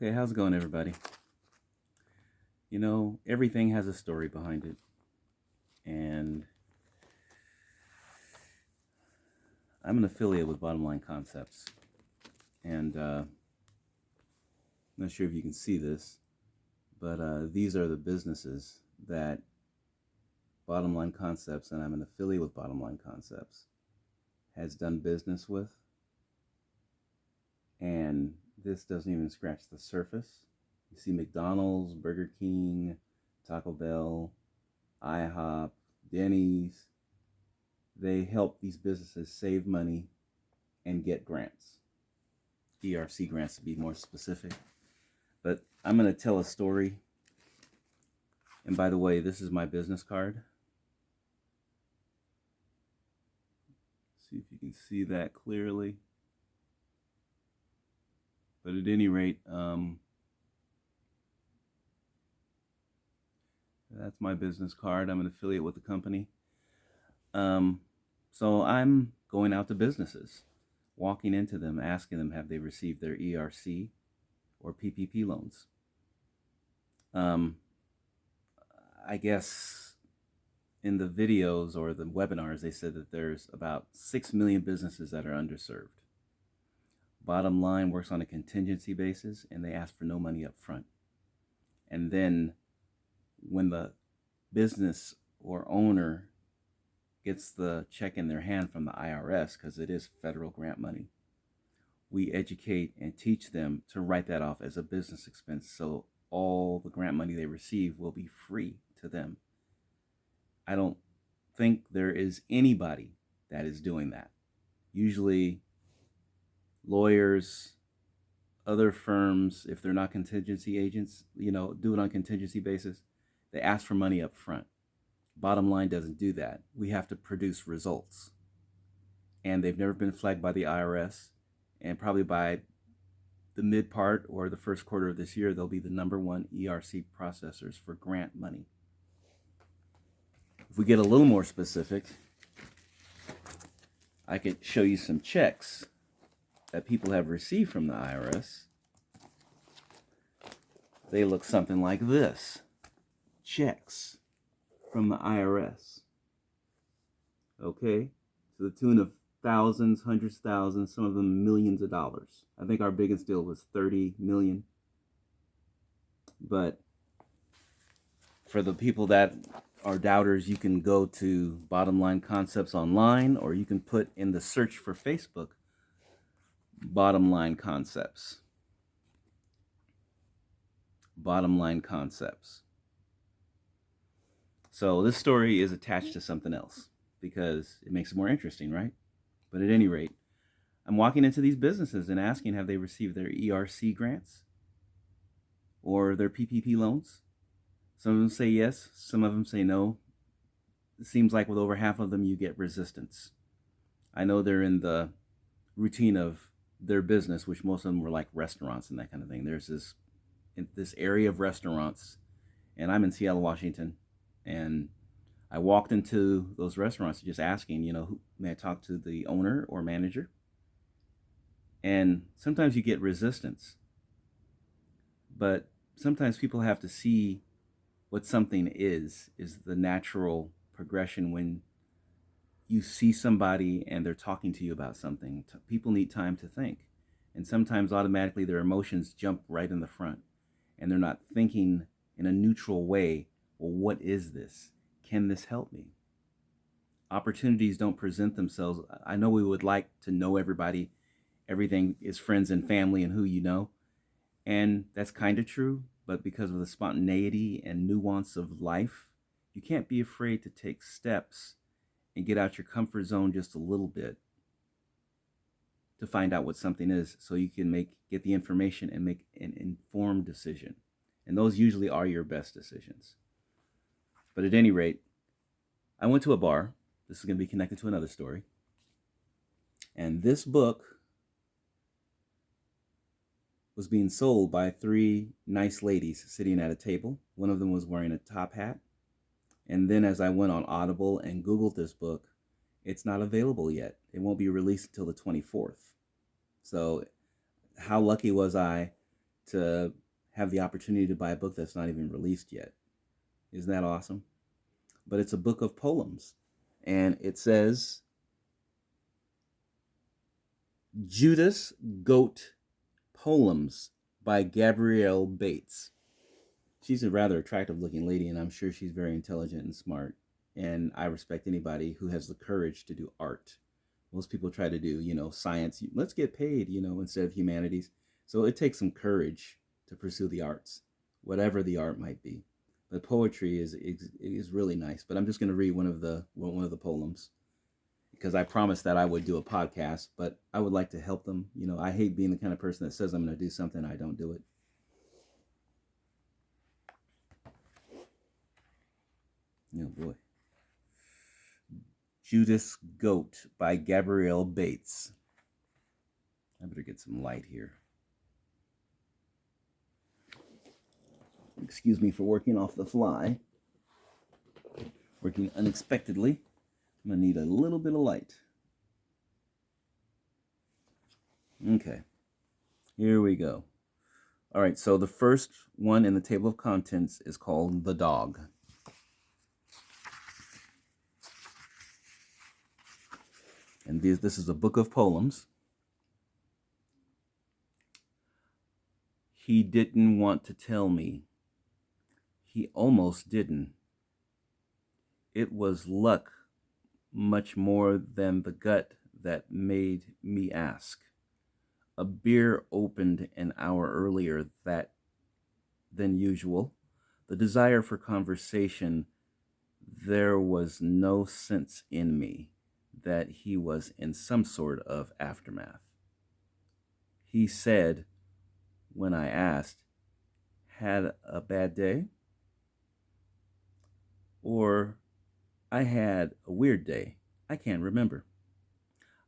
Okay, how's it going, everybody? You know, everything has a story behind it. And I'm an affiliate with Bottom Line Concepts. And I'm not sure if you can see this, but these are the businesses that Bottom Line Concepts, and I'm an affiliate with Bottom Line Concepts, has done business with. And this doesn't even scratch the surface. You see McDonald's, Burger King, Taco Bell, IHOP, Denny's. They help these businesses save money and get grants. ERC grants to be more specific. But I'm going to tell a story. And by the way, this is my business card. See if you can see that clearly. But at any rate, that's my business card. I'm an affiliate with the company. So I'm going out to businesses, walking into them, asking them, have they received their ERC or PPP loans? I guess in the videos or the webinars, they said that there's about 6 million businesses that are underserved. Bottom Line works on a contingency basis, and they ask for no money up front. And then when the business or owner gets the check in their hand from the IRS, because it is federal grant money, we educate and teach them to write that off as a business expense, so all the grant money they receive will be free to them. I don't think there is anybody that is doing that. Usually lawyers, other firms, if they're not contingency agents, do it on contingency basis. They ask for money up front. Bottom Line doesn't do that. We have to produce results. And they've never been flagged by the IRS. And probably by the mid part or the first quarter of this year, they'll be the #1 ERC processors for grant money. If we get a little more specific, I could show you some checks that people have received from the IRS. They look something like this. Checks from the IRS. Okay? To the tune of thousands, hundreds of thousands, some of them millions of dollars. I think our biggest deal was 30 million. But for the people that are doubters, you can go to Bottom Line Concepts online, or you can put in the search for Facebook, Bottom Line Concepts. Bottom Line Concepts. So this story is attached to something else because it makes it more interesting, right? But at any rate, I'm walking into these businesses and asking, have they received their ERC grants or their PPP loans? Some of them say yes, some of them say no. It seems like with over half of them, you get resistance. I know they're in the routine of their business, which most of them were like restaurants and that kind of thing. There's this area of restaurants, and I'm in Seattle, Washington, and I walked into those restaurants just asking, may I talk to the owner or manager? And sometimes you get resistance, but sometimes people have to see what something is the natural progression. When you see somebody and they're talking to you about something, people need time to think. And sometimes automatically their emotions jump right in the front, and they're not thinking in a neutral way. Well, what is this? Can this help me? Opportunities don't present themselves. I know we would like to know everybody. Everything is friends and family and who you know. And that's kind of true. But because of the spontaneity and nuance of life, you can't be afraid to take steps and get out your comfort zone just a little bit to find out what something is, so you can get the information and make an informed decision. And those usually are your best decisions. But at any rate, I went to a bar. This is going to be connected to another story. And this book was being sold by 3 nice ladies sitting at a table. One of them was wearing a top hat. And then as I went on Audible and Googled this book, it's not available yet. It won't be released until the 24th. So how lucky was I to have the opportunity to buy a book that's not even released yet. Isn't that awesome? But it's a book of poems. And it says Judas Goat Poems by Gabriel Bates. She's a rather attractive looking lady, and I'm sure she's very intelligent and smart. And I respect anybody who has the courage to do art. Most people try to do, science. Let's get paid, instead of humanities. So it takes some courage to pursue the arts, whatever the art might be. But poetry is really nice. But I'm just going to read one of the poems because I promised that I would do a podcast. But I would like to help them. I hate being the kind of person that says I'm going to do something, I don't do it. Oh boy. Judas Goat by Gabriel Bates. I better get some light here. Excuse me for working off the fly. Working unexpectedly. I'm going to need a little bit of light. Okay. Here we go. All right, so the first one in the table of contents is called The Dog. And this is a book of poems. He didn't want to tell me. He almost didn't. It was luck much more than the gut that made me ask. A beer opened an hour earlier than usual. The desire for conversation, there was no sense in me that he was in some sort of aftermath. He said, when I asked, had a bad day? Or I had a weird day. I can't remember.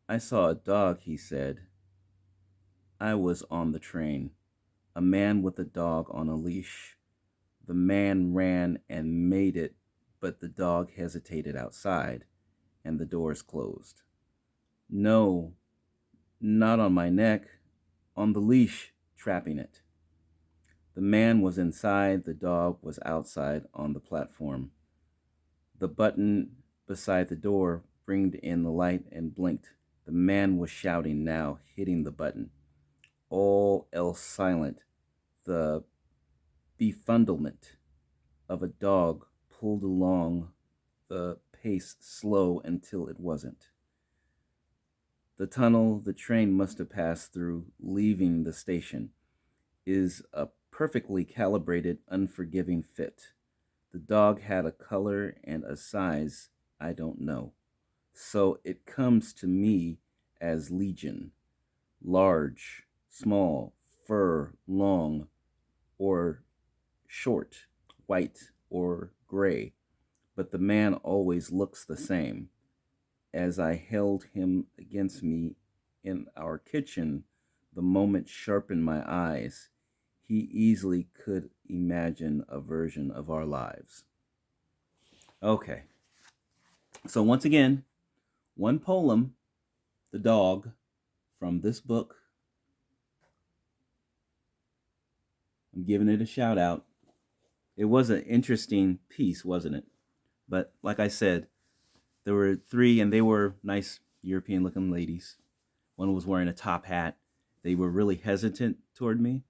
I saw a dog, he said. I was on the train. A man with a dog on a leash. The man ran and made it, but the dog hesitated outside, and the doors closed. No, not on my neck, on the leash, trapping it. The man was inside, the dog was outside on the platform. The button beside the door bringed in the light and blinked. The man was shouting now, hitting the button. All else silent. The befuddlement of a dog pulled along the pace slow until it wasn't. The tunnel the train must have passed through, leaving the station, is a perfectly calibrated, unforgiving fit. The dog had a color and a size I don't know. So it comes to me as legion. Large, small, fur, long, or short, white, or gray. But the man always looks the same. As I held him against me in our kitchen, the moment sharpened my eyes. He easily could imagine a version of our lives. Okay. So once again, one poem, The Dog, from this book. I'm giving it a shout out. It was an interesting piece, wasn't it? But like I said, there were three, and they were nice European-looking ladies. One was wearing a top hat. They were really hesitant toward me.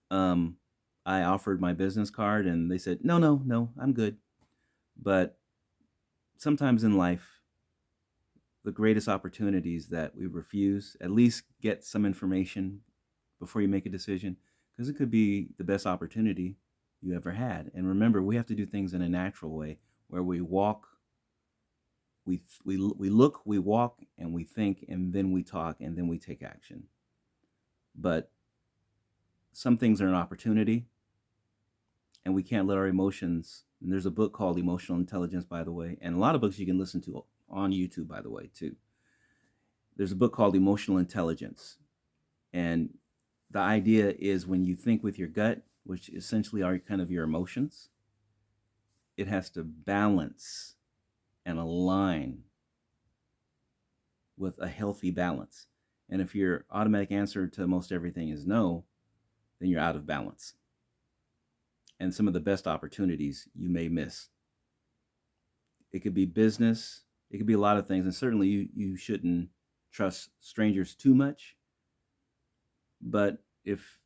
I offered my business card, and they said, no, I'm good. But sometimes in life, the greatest opportunities that we refuse, at least get some information before you make a decision, because it could be the best opportunity you ever had. And remember, we have to do things in a natural way, where we walk, we look, we walk, and we think, and then we talk, and then we take action. But some things are an opportunity, and we can't let our emotions. And there's a book called Emotional Intelligence, by the way, and a lot of books you can listen to on YouTube, by the way, too. There's a book called Emotional Intelligence, and the idea is when you think with your gut, which essentially are kind of your emotions, it has to balance and align with a healthy balance. And if your automatic answer to most everything is no, then you're out of balance. And some of the best opportunities you may miss. It could be business, it could be a lot of things. And certainly you shouldn't trust strangers too much. But if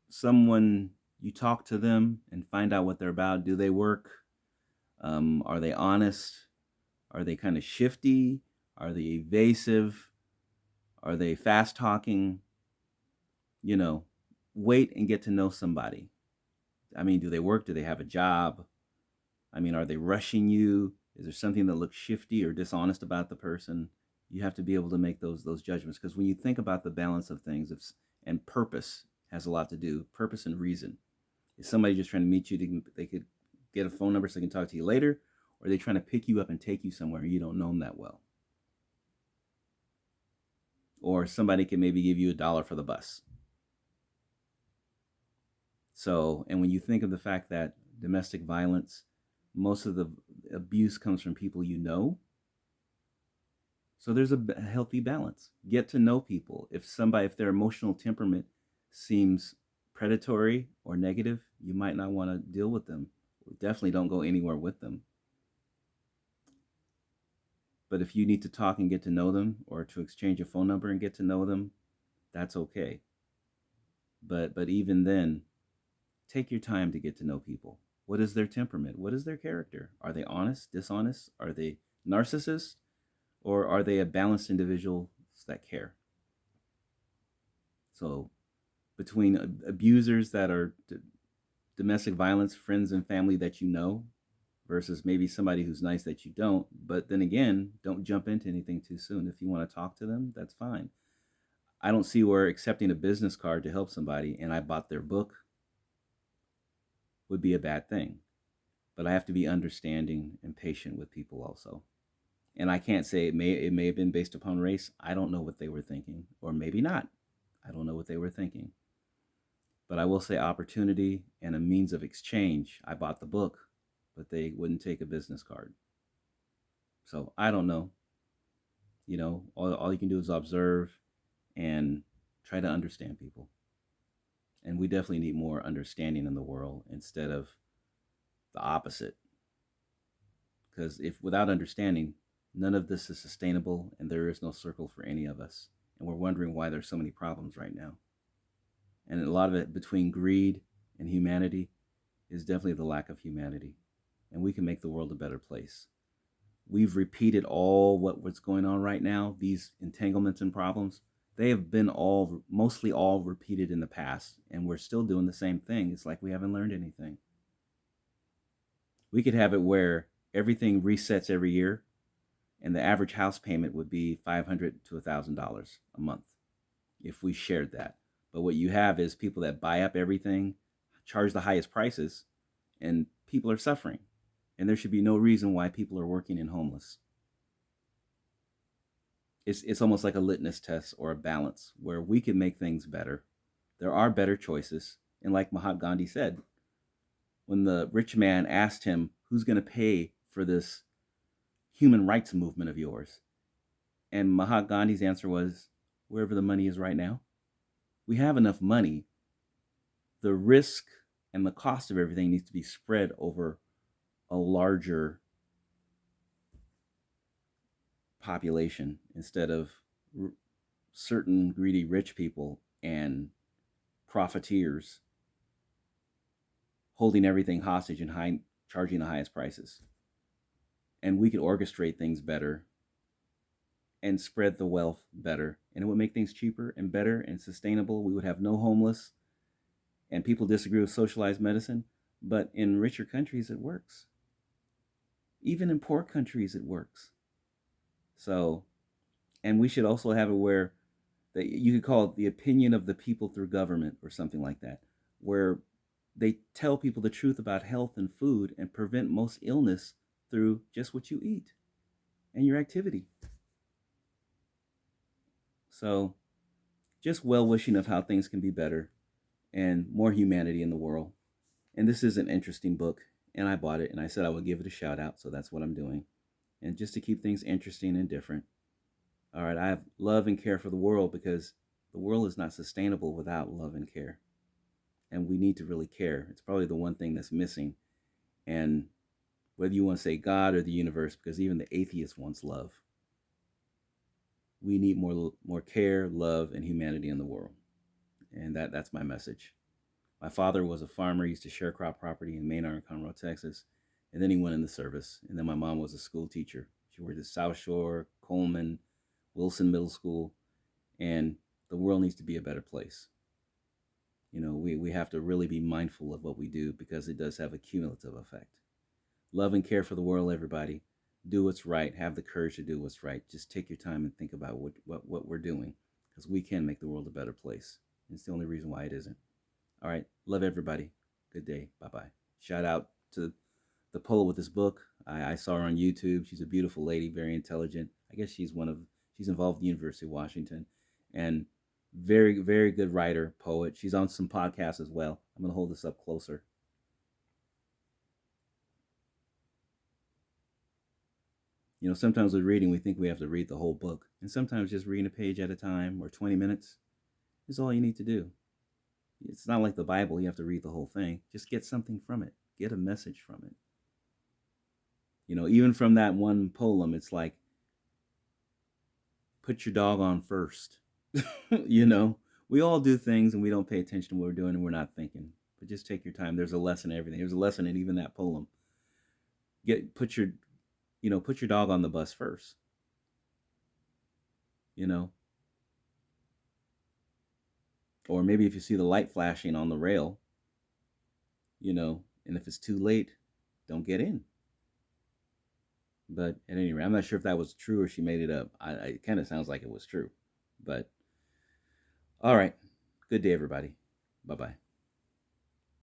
someone, you talk to them and find out what they're about, do they work? Are they honest? Are they kind of shifty? Are they evasive? Are they fast talking? You know, wait and get to know somebody. I mean, do they work? Do they have a job? I mean, are they rushing you? Is there something that looks shifty or dishonest about the person? You have to be able to make those judgments, because when you think about the balance of things, and purpose has a lot to do. Purpose and reason. Is somebody just trying to meet you? They could get a phone number so they can talk to you later, or are they trying to pick you up and take you somewhere and you don't know them that well? Or somebody can maybe give you $1 for the bus. So, and when you think of the fact that domestic violence, most of the abuse comes from people you know. So there's a healthy balance. Get to know people. If their emotional temperament seems predatory or negative, you might not want to deal with them. Definitely don't go anywhere with them. But if you need to talk and get to know them, or to exchange a phone number and get to know them, that's okay. But even then, take your time to get to know people. What is their temperament? What is their character? Are they honest, dishonest? Are they narcissists? Or are they a balanced individual that care? So between abusers that are domestic violence, friends and family that you know, versus maybe somebody who's nice that you don't. But then again, don't jump into anything too soon. If you want to talk to them, that's fine. I don't see where accepting a business card to help somebody and I bought their book would be a bad thing. But I have to be understanding and patient with people also. And I can't say it may have been based upon race. I don't know what they were thinking, or maybe not. I don't know what they were thinking. But I will say opportunity and a means of exchange. I bought the book, but they wouldn't take a business card. So I don't know. You know, all you can do is observe and try to understand people. And we definitely need more understanding in the world instead of the opposite. Because if without understanding, none of this is sustainable and there is no circle for any of us. And we're wondering why there's so many problems right now. And a lot of it between greed and humanity is definitely the lack of humanity. And we can make the world a better place. We've repeated all what's going on right now, these entanglements and problems. They have been mostly all repeated in the past, and we're still doing the same thing. It's like we haven't learned anything. We could have it where everything resets every year, and the average house payment would be $500 to $1,000 a month if we shared that. But what you have is people that buy up everything, charge the highest prices, and people are suffering. And there should be no reason why people are working and homeless. It's almost like a litmus test or a balance where we can make things better. There are better choices. And like Mahatma Gandhi said, when the rich man asked him, who's going to pay for this human rights movement of yours? And Mahatma Gandhi's answer was, wherever the money is right now. We have enough money. The risk and the cost of everything needs to be spread over a larger population instead of certain greedy rich people and profiteers holding everything hostage and charging the highest prices. And we could orchestrate things better and spread the wealth better, and it would make things cheaper and better and sustainable. We would have no homeless, and people disagree with socialized medicine, but in richer countries it works. Even in poor countries it works. So, and we should also have it where that you could call it the opinion of the people through government or something like that, where they tell people the truth about health and food and prevent most illness through just what you eat and your activity. So just well-wishing of how things can be better and more humanity in the world. And this is an interesting book, and I bought it, and I said I would give it a shout out, so that's what I'm doing. And just to keep things interesting and different. All right, I have love and care for the world because The world is not sustainable without love and care. And we need to really care. It's probably the one thing that's missing. And whether you want to say God or the universe, because even the atheist wants love, we need more care, love, and humanity in the world. And that's my message. My father was a farmer. He used to sharecrop property in Maynard and Conroe, Texas. And then he went into service. And then my mom was a school teacher. She worked at South Shore, Coleman, Wilson Middle School. And the world needs to be a better place. You know, we have to really be mindful of what we do because it does have a cumulative effect. Love and care for the world, everybody. Do what's right. Have the courage to do what's right. Just take your time and think about what we're doing, because we can make the world a better place. It's the only reason why it isn't. All right. Love everybody. Good day. Bye-bye. Shout out to the poet with this book. I saw her on YouTube. She's a beautiful lady, very intelligent. I guess she's involved with the University of Washington, and very, very good writer, poet. She's on some podcasts as well. I'm going to hold this up closer. You know, sometimes with reading, we think we have to read the whole book. And sometimes just reading a page at a time or 20 minutes is all you need to do. It's not like the Bible, you have to read the whole thing. Just get something from it. Get a message from it. You know, even from that one poem, it's like, put your dog on first. You know, we all do things and we don't pay attention to what we're doing and we're not thinking. But just take your time. There's a lesson in everything. There's a lesson in even that poem. Put your dog on the bus first. You know, or maybe if you see the light flashing on the rail, you know, and if it's too late, don't get in. But at any rate, I'm not sure if that was true or she made it up. It kind of sounds like it was true. But all right. Good day, everybody. Bye bye.